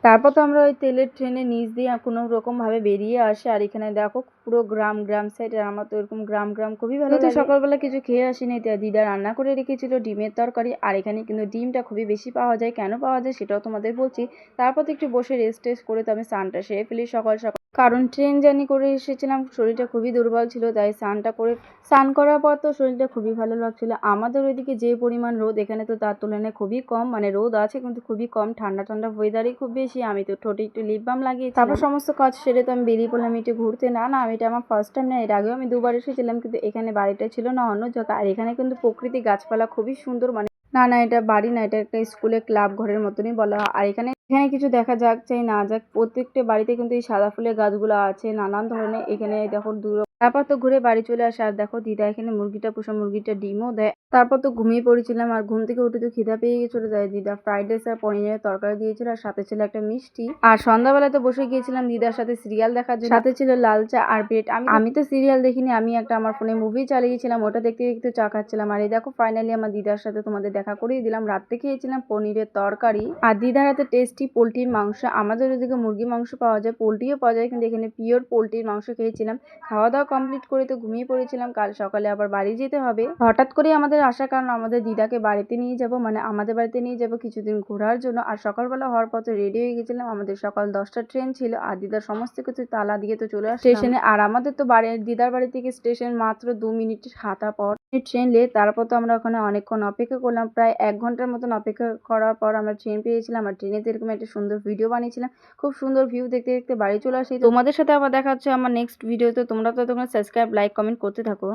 তারপর তো আমরা ওই তেলের ট্রেনের নিচ দিয়ে কোনো রকমভাবে বেরিয়ে আসি। আর এখানে দেখো পুরো গ্রাম সাইড, আর আমার তো এরকম গ্রাম খুবই ভালো লাগে। সকালবেলা কিছু খেয়ে আসিনি, দিদা রান্না করে রেখেছিল ডিমের তরকারি। আর এখানে কিন্তু ডিমটা খুবই বেশি পাওয়া যায়, কেন পাওয়া যায় সেটাও তোমাদের বলছি। তারপর তো একটু বসে রেস্ট করে তো আমি স্নানটা সেরে ফেলি সকাল সকাল, কারণ ট্রেন জার্নি করে এসেছিলাম, শরীরটা খুবই দুর্বল ছিল, তাই স্নান করার পর তো শরীরটা খুবই ভালো লাগছিল। আমাদের ওইদিকে যে পরিমাণ রোদ, এখানে তো তার তুলনায় খুবই কম, মানে রোদ আছে কিন্তু খুবই কম, ঠান্ডা ওয়েদারই খুব বেশি। আমি তো ঠোঁটে একটু লিপ বাম লাগিয়েছি। তারপর সমস্ত কাজ সেরে তো আমি বেরিয়ে পড়লাম একটু ঘুরতে। না এটা আমার ফার্স্ট টাইম না, এর আগেও আমি দুবার এসেছিলাম, কিন্তু এখানে বাড়িটা ছিল না অন্য জায়গা। আর এখানে কিন্তু প্রকৃতি গাছপালা খুবই সুন্দর, মানে না এটা বাড়ি না, এটা একটা স্কুলে ক্লাব ঘরের মতনই বলা হয়। আর এখানে কিছু দেখা যাক চাই না যাক, প্রত্যেকটা বাড়িতে কিন্তু এই সাদা ফুলের গাছগুলো আছে নানান ধরনের। এখানে দেখো তারপর তো ঘুরে বাড়ি চলে আসে। আর দেখো দিদা এখানে মুরগিটা পোষা, মুরগিটা ডিমও দেয়। তারপর তো ঘুমিয়ে পড়েছিলাম, আর ঘুম থেকে উঠে তো খিদা পেয়ে গেছিল, তাই দিদা ফ্রাইড রাইস আর পনিরের তরকারি দিয়েছিল, আর সাথে ছিল একটা মিষ্টি। আর সন্ধ্যাবেলায় তো বসে গিয়েছিলাম দিদার সাথে সিরিয়াল দেখার জন্য, সাথে ছিল লাল চা আর ব্রেড। আমি তো সিরিয়াল দেখিনি, আমি একটা আমার ফোনে মুভি চালিয়েছিলাম, ওটা দেখতে দেখতে চা খাচ্ছিলাম। আর এই দেখো ফাইনালি আমার দিদার সাথে তোমাদের দেখা করিয়ে দিলাম। রাত্রে খেয়েছিলাম পনিরের তরকারি, আর দিদার হাতে টেস্টি পোলট্রির মাংস। আমাদের ওদিকে মুরগি মাংস পাওয়া যায়, পোলট্রিও পাওয়া যায়, কিন্তু এখানে পিওর পোলট্রির মাংস খেয়েছিলাম। খাওয়া দাওয়া কমপ্লিট করে তো ঘুমিয়ে পড়েছিলাম, কাল সকালে আবার বাড়ি যেতে হবে। হঠাৎ করে আমাদের আসার কারণ আমাদের দিদাকে বাড়িতে নিয়ে যাব, মানে আমাদের বাড়িতে নিয়ে যাব কিছুদিন ঘোরার জন্য। আর সকালবেলা হওয়ার পর তো রেডি হয়ে গেছিলাম, আমাদের সকাল 10টার ট্রেন ছিল। আর দিদার সমস্ত কিছু তালা দিয়ে তো চলে আসলাম স্টেশনে। আর আমাদের তো দিদার বাড়ি থেকে স্টেশন মাত্র 2 মিনিটের হাঁটা পর ট্রেন লে। তারপর তো আমরা ওখানে অনেকক্ষণ অপেক্ষা করলাম, প্রায় 1 ঘন্টার মতন অপেক্ষা করার পর আমরা ট্রেন পেয়েছিলাম। আর ট্রেনে তো এরকম একটা সুন্দর ভিডিও বানিয়েছিলাম, খুব সুন্দর ভিউ দেখতে দেখতে বাড়ি চলে আসি। তোমাদের সাথে আবার দেখা হচ্ছে আমার নেক্সট ভিডিওতে। তোমরা তো সাবস্ক্রাইব লাইক কমেন্ট করতে থাকো।